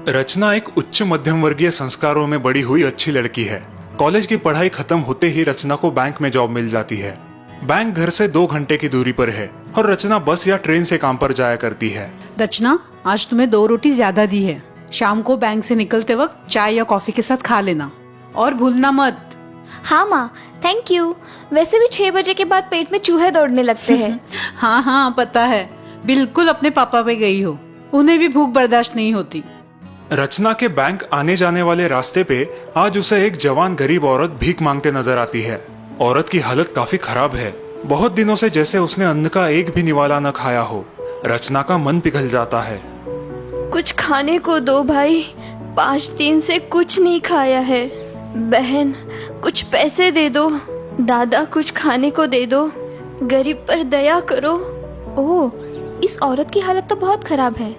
रचना एक उच्च मध्यम वर्गीय संस्कारों में बड़ी हुई अच्छी लड़की है। कॉलेज की पढ़ाई खत्म होते ही रचना को बैंक में जॉब मिल जाती है। बैंक घर से 2 घंटे की दूरी पर है और रचना बस या ट्रेन से काम पर जाया करती है। रचना, आज तुम्हें 2 रोटी ज्यादा दी है। शाम को बैंक से निकलते वक्त चाय या कॉफी के साथ खा लेना और भूलना मत। हाँ माँ, थैंक यू। वैसे भी 6 बजे के बाद पेट में चूहे दौड़ने लगते हैं। हाँ हाँ पता है, बिल्कुल अपने पापा पे गई हो, उन्हें भी भूख बर्दाश्त नहीं होती। रचना के बैंक आने जाने वाले रास्ते पे आज उसे एक जवान गरीब औरत भीख मांगते नजर आती है। औरत की हालत काफी खराब है। बहुत दिनों से जैसे उसने अन्न का एक भी निवाला न खाया हो। रचना का मन पिघल जाता है। कुछ खाने को दो भाई, 5 दिन से कुछ नहीं खाया है। बहन, कुछ पैसे दे दो। दादा, कुछ खाने को दे दो। गरीब पर दया करो। ओह, इस औरत की हालत तो बहुत खराब है।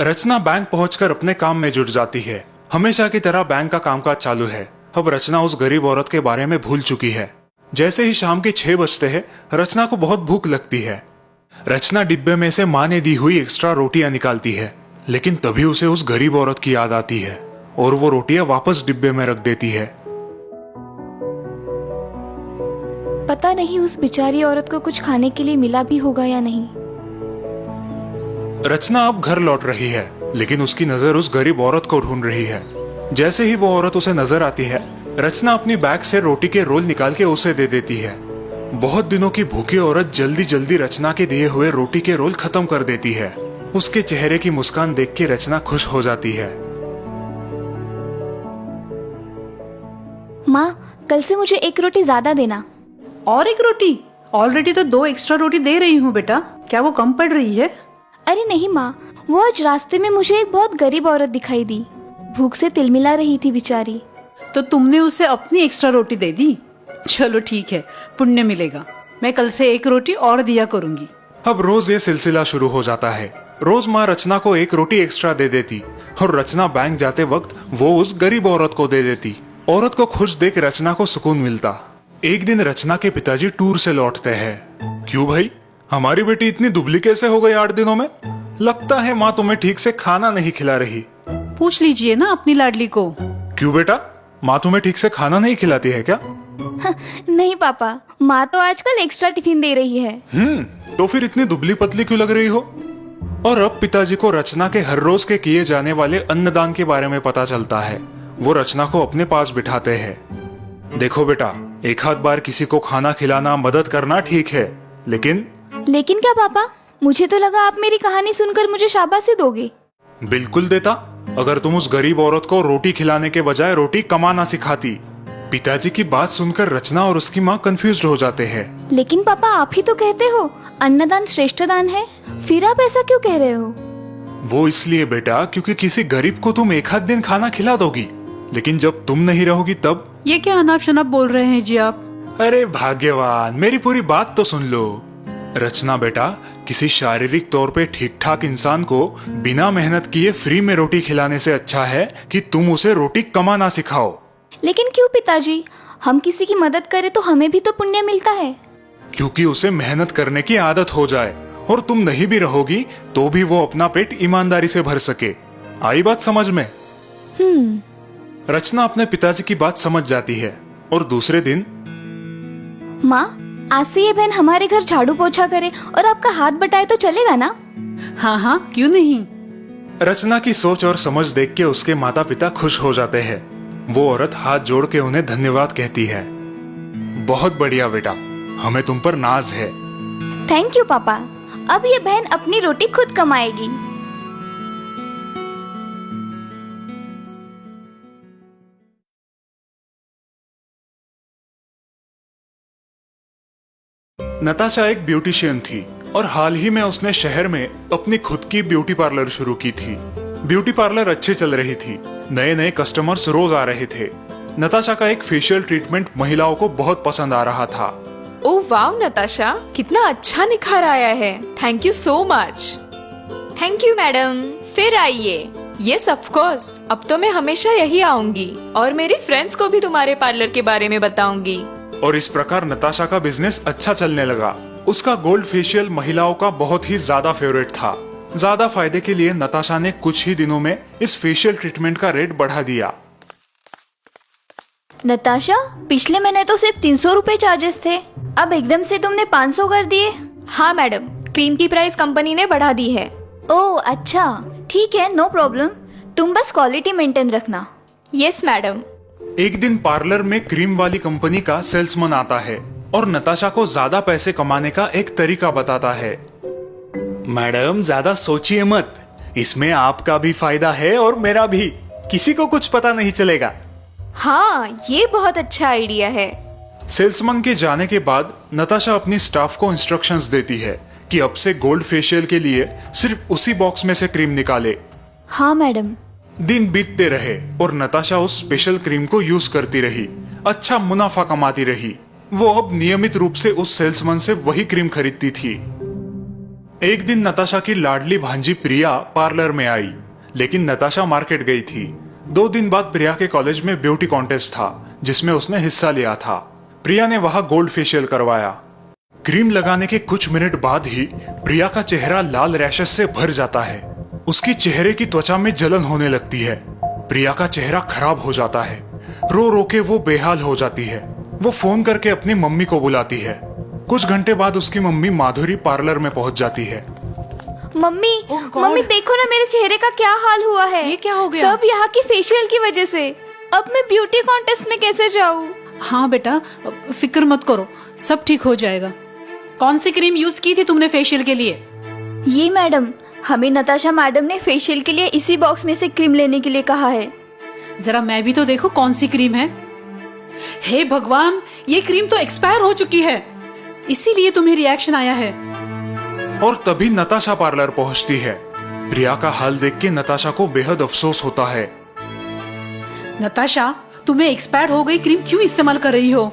रचना बैंक पहुंचकर अपने काम में जुट जाती है। हमेशा की तरह बैंक का कामकाज चालू है। अब रचना उस गरीब औरत के बारे में भूल चुकी है। जैसे ही शाम के 6 बजते हैं, रचना को बहुत भूख लगती है। रचना डिब्बे में से माँ ने दी हुई एक्स्ट्रा रोटियां निकालती है, लेकिन तभी उसे उस गरीब औरत की याद आती है और वो रोटियां वापस डिब्बे में रख देती है। पता नहीं उस बेचारी औरत को कुछ खाने के लिए मिला भी होगा या नहीं। रचना अब घर लौट रही है, लेकिन उसकी नजर उस गरीब औरत को ढूंढ रही है। जैसे ही वो औरत उसे नजर आती है, रचना अपनी बैग से रोटी के रोल निकाल के उसे दे देती है। बहुत दिनों की भूखी औरत जल्दी जल्दी रचना के दिए हुए रोटी के रोल खत्म कर देती है। उसके चेहरे की मुस्कान देख के रचना खुश हो जाती है। माँ, कल से मुझे 1 रोटी ज्यादा देना। और 1 रोटी? ऑलरेडी तो 2 एक्स्ट्रा रोटी दे रही हूँ बेटा, क्या वो कम पड़ रही है? अरे नहीं माँ, वो आज रास्ते में मुझे एक बहुत गरीब औरत दिखाई दी। भूख से तिलमिला रही थी बेचारी। तो तुमने उसे अपनी एक्स्ट्रा रोटी दे दी? चलो ठीक है, पुण्य मिलेगा। मैं कल से 1 रोटी और दिया करूंगी। अब रोज ये सिलसिला शुरू हो जाता है। रोज माँ रचना को 1 रोटी एक्स्ट्रा दे देती और रचना बैंक जाते वक्त वो उस गरीब औरत को दे देती। औरत को खुश देख रचना को सुकून मिलता। एक दिन रचना के पिताजी टूर से लौटते हैं। क्यों भाई, हमारी बेटी इतनी दुबली कैसे हो गई 8 दिनों में? लगता है माँ तुम्हें ठीक से खाना नहीं खिला रही। पूछ लीजिए ना अपनी लाडली को। क्यों बेटा, माँ तुम्हें ठीक से खाना नहीं खिलाती है क्या? नहीं पापा, माँ तो आजकल एक्स्ट्रा टिफिन दे रही है। तो फिर इतनी दुबली पतली क्यों लग रही हो? और अब पिताजी को रचना के हर रोज के किए जाने वाले अन्नदान के बारे में पता चलता है। वो रचना को अपने पास बिठाते हैं। देखो बेटा, एक आध बार किसी को खाना खिलाना, मदद करना ठीक है, लेकिन क्या पापा? मुझे तो लगा आप मेरी कहानी सुनकर मुझे शाबाशी दोगे। बिल्कुल देता, अगर तुम उस गरीब औरत को रोटी खिलाने के बजाय रोटी कमाना सिखाती। पिताजी की बात सुनकर रचना और उसकी माँ कंफ्यूज्ड हो जाते हैं। लेकिन पापा, आप ही तो कहते हो अन्नदान श्रेष्ठ दान है, फिर आप ऐसा क्यों कह रहे हो? वो इसलिए बेटा, क्योंकि किसी गरीब को तुम एक आध दिन खाना खिला दोगी, लेकिन जब तुम नहीं रहोगी तब। ये क्या अनाप शनाप बोल रहे हैं जी आप? अरे भाग्यवान, मेरी पूरी बात तो सुन लो। रचना बेटा, किसी शारीरिक तौर पे ठीक ठाक इंसान को बिना मेहनत किए फ्री में रोटी खिलाने से अच्छा है कि तुम उसे रोटी कमाना सिखाओ। लेकिन क्यों पिताजी? हम किसी की मदद करें तो हमें भी तो पुण्य मिलता है। क्योंकि उसे मेहनत करने की आदत हो जाए और तुम नहीं भी रहोगी तो भी वो अपना पेट ईमानदारी से भर सके। आई बात समझ में? रचना अपने पिताजी की बात समझ जाती है और दूसरे दिन। माँ, आज से ये बहन हमारे घर झाड़ू पोछा करे और आपका हाथ बटाए तो चलेगा ना? हाँ हाँ, क्यों नहीं। रचना की सोच और समझ देख के उसके माता पिता खुश हो जाते हैं। वो औरत हाथ जोड़ के उन्हें धन्यवाद कहती है। बहुत बढ़िया बेटा, हमें तुम पर नाज है। थैंक यू पापा। अब ये बहन अपनी रोटी खुद कमाएगी। नताशा एक ब्यूटिशियन थी और हाल ही में उसने शहर में अपनी खुद की ब्यूटी पार्लर शुरू की थी। ब्यूटी पार्लर अच्छी चल रही थी, नए नए कस्टमर्स रोज आ रहे थे। नताशा का एक फेशियल ट्रीटमेंट महिलाओं को बहुत पसंद आ रहा था। ओह वाव नताशा, कितना अच्छा निखार आया है। Thank you so much. Thank you madam, फिर आइए। यस ऑफ कोर्स, अब तो मैं हमेशा यही आऊंगी और मेरी फ्रेंड्स को भी तुम्हारे पार्लर के बारे में बताऊंगी। और इस प्रकार नताशा का बिजनेस अच्छा चलने लगा। उसका गोल्ड फेशियल महिलाओं का बहुत ही ज्यादा फेवरेट था। ज्यादा फायदे के लिए नताशा ने कुछ ही दिनों में इस फेशियल ट्रीटमेंट का रेट बढ़ा दिया। नताशा, पिछले महीने तो सिर्फ 300 रुपए चार्जेस थे, अब एकदम से तुमने 500 कर दिए। हाँ मैडम, क्रीम की प्राइस कंपनी ने बढ़ा दी है। ओह अच्छा, ठीक है, नो प्रॉब्लम। तुम बस क्वालिटी मेंटेन रखना। Yes madam. एक दिन पार्लर में क्रीम वाली कंपनी का सेल्समैन आता है और नताशा को ज्यादा पैसे कमाने का एक तरीका बताता है। मैडम, ज्यादा सोचिए मत, इसमें आपका भी फायदा है और मेरा भी, किसी को कुछ पता नहीं चलेगा। हाँ, ये बहुत अच्छा आइडिया है। सेल्समैन के जाने के बाद नताशा अपनी स्टाफ को इंस्ट्रक्शंस देती है कि अब से गोल्ड फेशियल के लिए सिर्फ उसी बॉक्स में से क्रीम निकाले। हाँ मैडम। दिन बीतते रहे और नताशा उस स्पेशल क्रीम को यूज करती रही, अच्छा मुनाफा कमाती रही। वो अब नियमित रूप से उस सेल्समैन से वही क्रीम खरीदती थी। एक दिन नताशा की लाडली भांजी प्रिया पार्लर में आई, लेकिन नताशा मार्केट गई थी। 2 दिन बाद प्रिया के कॉलेज में ब्यूटी कॉन्टेस्ट था जिसमें उसने हिस्सा लिया था। प्रिया ने वहां गोल्ड फेशियल करवाया। क्रीम लगाने के कुछ मिनट बाद ही प्रिया का चेहरा लाल रैशेस से भर जाता है। उसकी चेहरे की त्वचा में जलन होने लगती है। प्रिया का चेहरा खराब हो जाता है। रो रो के वो बेहाल हो जाती है। वो फोन करके अपनी मम्मी को बुलाती है। कुछ घंटे बाद उसकी मम्मी माधुरी पार्लर में पहुंच जाती है। Mummy God! मम्मी देखो ना मेरे चेहरे का क्या हाल हुआ है। ये क्या हो गया? सब यहाँ की फेशियल की वजह से। अब मैं ब्यूटी कॉन्टेस्ट में कैसे जाऊँ? हाँ बेटा, फिक्र मत करो, सब ठीक हो जाएगा। कौन सी क्रीम यूज की थी तुमने फेशियल के लिए? ये मैडम, हमें नताशा मैडम ने फेशियल के लिए इसी बॉक्स में से क्रीम लेने के लिए कहा है। जरा मैं भी तो देखो कौन सी क्रीम है। हे भगवान, ये क्रीम तो एक्सपायर हो चुकी है, इसीलिए तुम्हें रिएक्शन आया है। और तभी नताशा पार्लर पहुंचती है। प्रिया का हाल देख के नताशा को बेहद अफसोस होता है। नताशा, तुम्हें एक्सपायर हो गई क्रीम क्यों इस्तेमाल कर रही हो?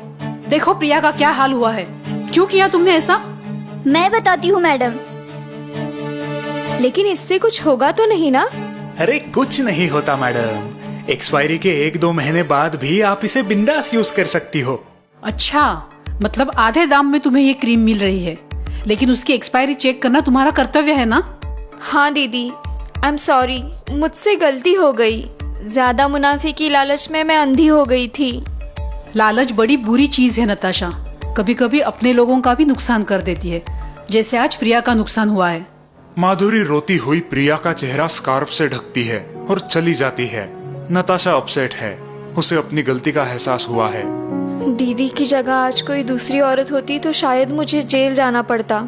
देखो प्रिया का क्या हाल हुआ है। क्यों किया तुमने ऐसा? मैं बताती हूँ मैडम। लेकिन इससे कुछ होगा तो नहीं ना? अरे कुछ नहीं होता मैडम, एक्सपायरी के 1-2 महीने बाद भी आप इसे बिंदास यूज कर सकती हो। अच्छा, मतलब आधे दाम में तुम्हें ये क्रीम मिल रही है, लेकिन उसकी एक्सपायरी चेक करना तुम्हारा कर्तव्य है ना? हाँ दीदी, आई एम सॉरी, मुझसे गलती हो गई। ज्यादा मुनाफे की लालच में मैं अंधी हो गई थी। लालच बड़ी बुरी चीज है नताशा, कभी कभी अपने लोगों का भी नुकसान कर देती है, जैसे आज प्रिया का नुकसान हुआ है। माधुरी रोती हुई प्रिया का चेहरा स्कार्फ से ढकती है और चली जाती है। नताशा अपसेट है, उसे अपनी गलती का एहसास हुआ है। दीदी की जगह आज कोई दूसरी औरत होती तो शायद मुझे जेल जाना पड़ता।